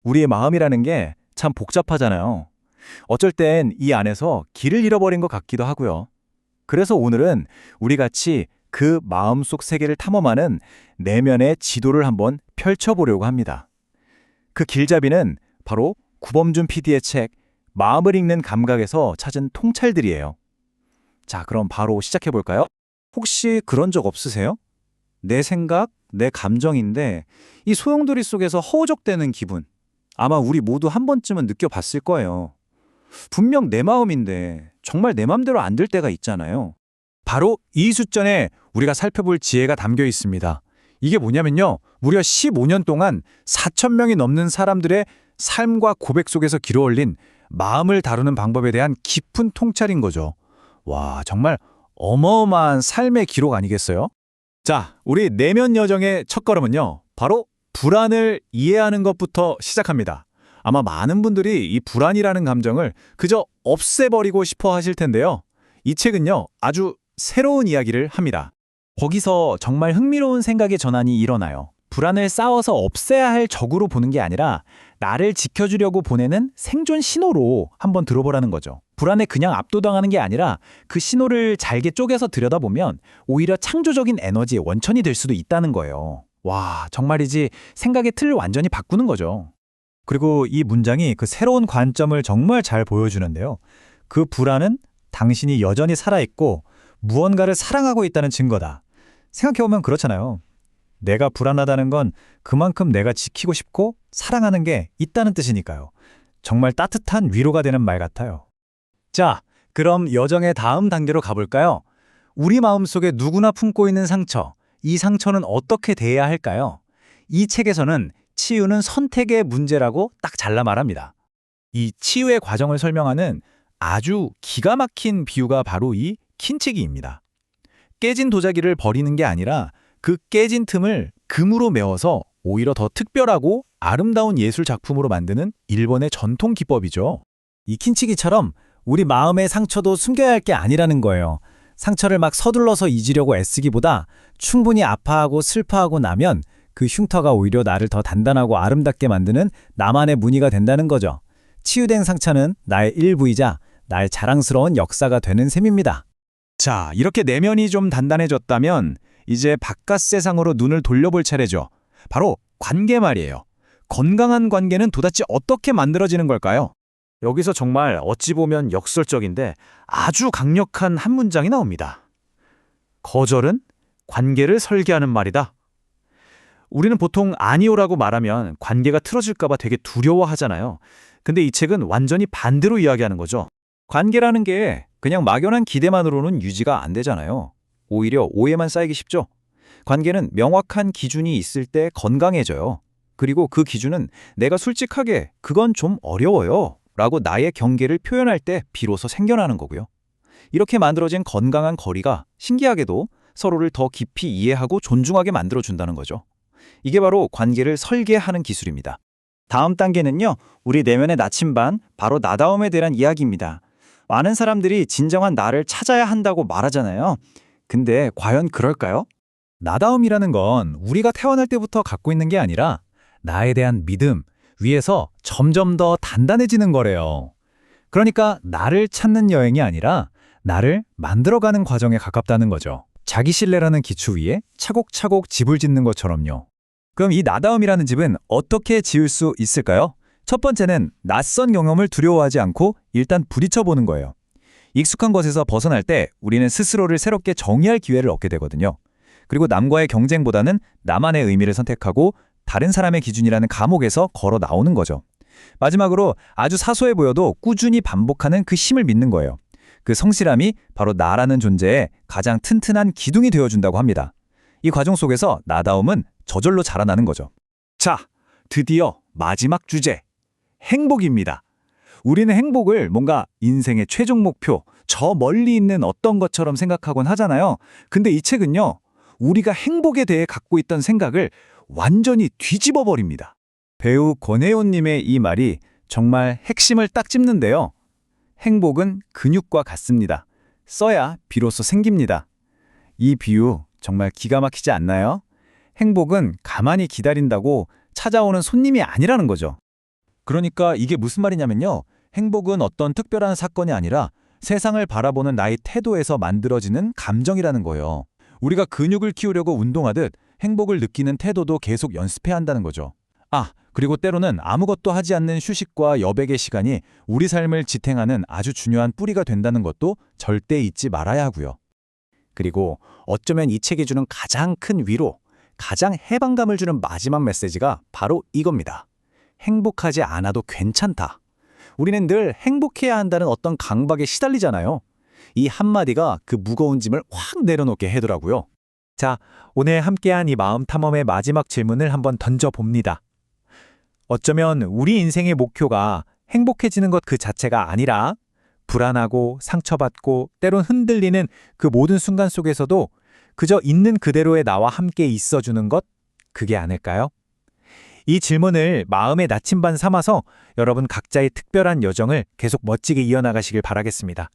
우리의 마음이라는 게 참 복잡하잖아요. 어쩔 땐 이 안에서 길을 잃어버린 것 같기도 하고요. 그래서 오늘은 우리 같이 그 마음속 세계를 탐험하는 내면의 지도를 한번 펼쳐보려고 합니다. 그 길잡이는 바로 구범준 PD의 책 마음을 읽는 감각에서 찾은 통찰들이에요. 자, 그럼 바로 시작해 볼까요? 혹시 그런 적 없으세요? 내 생각, 내 감정인데 이 소용돌이 속에서 허우적대는 기분. 아마 우리 모두 한 번쯤은 느껴봤을 거예요. 분명 내 마음인데 정말 내 맘대로 안 될 때가 있잖아요. 바로 이 숫전에 우리가 살펴볼 지혜가 담겨 있습니다. 이게 뭐냐면요. 무려 15년 동안 4천 명이 넘는 사람들의 삶과 고백 속에서 길어올린 마음을 다루는 방법에 대한 깊은 통찰인 거죠. 와, 정말 어마어마한 삶의 기록 아니겠어요? 자, 우리 내면 여정의 첫걸음은요. 바로 불안을 이해하는 것부터 시작합니다. 아마 많은 분들이 이 불안이라는 감정을 그저 없애버리고 싶어 하실 텐데요. 이 책은요, 아주 새로운 이야기를 합니다. 거기서 정말 흥미로운 생각의 전환이 일어나요. 불안을 싸워서 없애야 할 적으로 보는 게 아니라 나를 지켜주려고 보내는 생존 신호로 한번 들어보라는 거죠. 불안에 그냥 압도당하는 게 아니라 그 신호를 잘게 쪼개서 들여다보면 오히려 창조적인 에너지의 원천이 될 수도 있다는 거예요. 와, 정말이지 생각의 틀을 완전히 바꾸는 거죠. 그리고 이 문장이 그 새로운 관점을 정말 잘 보여주는데요. 그 불안은 당신이 여전히 살아있고 무언가를 사랑하고 있다는 증거다. 생각해보면 그렇잖아요. 내가 불안하다는 건 그만큼 내가 지키고 싶고 사랑하는 게 있다는 뜻이니까요. 정말 따뜻한 위로가 되는 말 같아요. 자, 그럼 여정의 다음 단계로 가볼까요? 우리 마음속에 누구나 품고 있는 상처, 이 상처는 어떻게 대해야 할까요? 이 책에서는 치유는 선택의 문제라고 딱 잘라 말합니다. 이 치유의 과정을 설명하는 아주 기가 막힌 비유가 바로 이 킨치기입니다. 깨진 도자기를 버리는 게 아니라 그 깨진 틈을 금으로 메워서 오히려 더 특별하고 아름다운 예술 작품으로 만드는 일본의 전통 기법이죠. 이 킨치기처럼 우리 마음의 상처도 숨겨야 할 게 아니라는 거예요. 상처를 막 서둘러서 잊으려고 애쓰기보다 충분히 아파하고 슬퍼하고 나면 그 흉터가 오히려 나를 더 단단하고 아름답게 만드는 나만의 무늬가 된다는 거죠. 치유된 상처는 나의 일부이자 나의 자랑스러운 역사가 되는 셈입니다. 자, 이렇게 내면이 좀 단단해졌다면 이제 바깥 세상으로 눈을 돌려볼 차례죠. 바로 관계 말이에요. 건강한 관계는 도대체 어떻게 만들어지는 걸까요? 여기서 정말 어찌 보면 역설적인데 아주 강력한 한 문장이 나옵니다. 거절은 관계를 설계하는 말이다. 우리는 보통 아니오라고 말하면 관계가 틀어질까 봐 되게 두려워하잖아요. 근데 이 책은 완전히 반대로 이야기하는 거죠. 관계라는 게 그냥 막연한 기대만으로는 유지가 안 되잖아요. 오히려 오해만 쌓이기 쉽죠. 관계는 명확한 기준이 있을 때 건강해져요. 그리고 그 기준은 내가 솔직하게 그건 좀 어려워요 라고 나의 경계를 표현할 때 비로소 생겨나는 거고요. 이렇게 만들어진 건강한 거리가 신기하게도 서로를 더 깊이 이해하고 존중하게 만들어준다는 거죠. 이게 바로 관계를 설계하는 기술입니다. 다음 단계는요, 우리 내면의 나침반, 바로 나다움에 대한 이야기입니다. 많은 사람들이 진정한 나를 찾아야 한다고 말하잖아요. 근데 과연 그럴까요? 나다움이라는 건 우리가 태어날 때부터 갖고 있는 게 아니라 나에 대한 믿음, 위에서 점점 더 단단해지는 거래요. 그러니까 나를 찾는 여행이 아니라 나를 만들어가는 과정에 가깝다는 거죠. 자기 신뢰라는 기초 위에 차곡차곡 집을 짓는 것처럼요. 그럼 이 나다움이라는 집은 어떻게 지을 수 있을까요? 첫 번째는 낯선 경험을 두려워하지 않고 일단 부딪혀보는 거예요. 익숙한 것에서 벗어날 때 우리는 스스로를 새롭게 정의할 기회를 얻게 되거든요. 그리고 남과의 경쟁보다는 나만의 의미를 선택하고 다른 사람의 기준이라는 감옥에서 걸어 나오는 거죠. 마지막으로 아주 사소해 보여도 꾸준히 반복하는 그 힘을 믿는 거예요. 그 성실함이 바로 나라는 존재의 가장 튼튼한 기둥이 되어준다고 합니다. 이 과정 속에서 나다움은 저절로 자라나는 거죠. 자, 드디어 마지막 주제, 행복입니다. 우리는 행복을 뭔가 인생의 최종 목표, 저 멀리 있는 어떤 것처럼 생각하곤 하잖아요. 근데 이 책은요, 우리가 행복에 대해 갖고 있던 생각을 완전히 뒤집어 버립니다. 배우 권혜원님의 이 말이 정말 핵심을 딱 짚는데요. 행복은 근육과 같습니다. 써야 비로소 생깁니다. 이 비유 정말 기가 막히지 않나요? 행복은 가만히 기다린다고 찾아오는 손님이 아니라는 거죠. 그러니까 이게 무슨 말이냐면요. 행복은 어떤 특별한 사건이 아니라 세상을 바라보는 나의 태도에서 만들어지는 감정이라는 거예요. 우리가 근육을 키우려고 운동하듯 행복을 느끼는 태도도 계속 연습해야 한다는 거죠. 아, 그리고 때로는 아무것도 하지 않는 휴식과 여백의 시간이 우리 삶을 지탱하는 아주 중요한 뿌리가 된다는 것도 절대 잊지 말아야 하고요. 그리고 어쩌면 이 책이 주는 가장 큰 위로, 가장 해방감을 주는 마지막 메시지가 바로 이겁니다. 행복하지 않아도 괜찮다. 우리는 늘 행복해야 한다는 어떤 강박에 시달리잖아요. 이 한마디가 그 무거운 짐을 확 내려놓게 하더라고요. 자, 오늘 함께한 이 마음 탐험의 마지막 질문을 한번 던져봅니다. 어쩌면 우리 인생의 목표가 행복해지는 것 그 자체가 아니라 불안하고 상처받고 때론 흔들리는 그 모든 순간 속에서도 그저 있는 그대로의 나와 함께 있어주는 것, 그게 아닐까요? 이 질문을 마음의 나침반 삼아서 여러분 각자의 특별한 여정을 계속 멋지게 이어나가시길 바라겠습니다.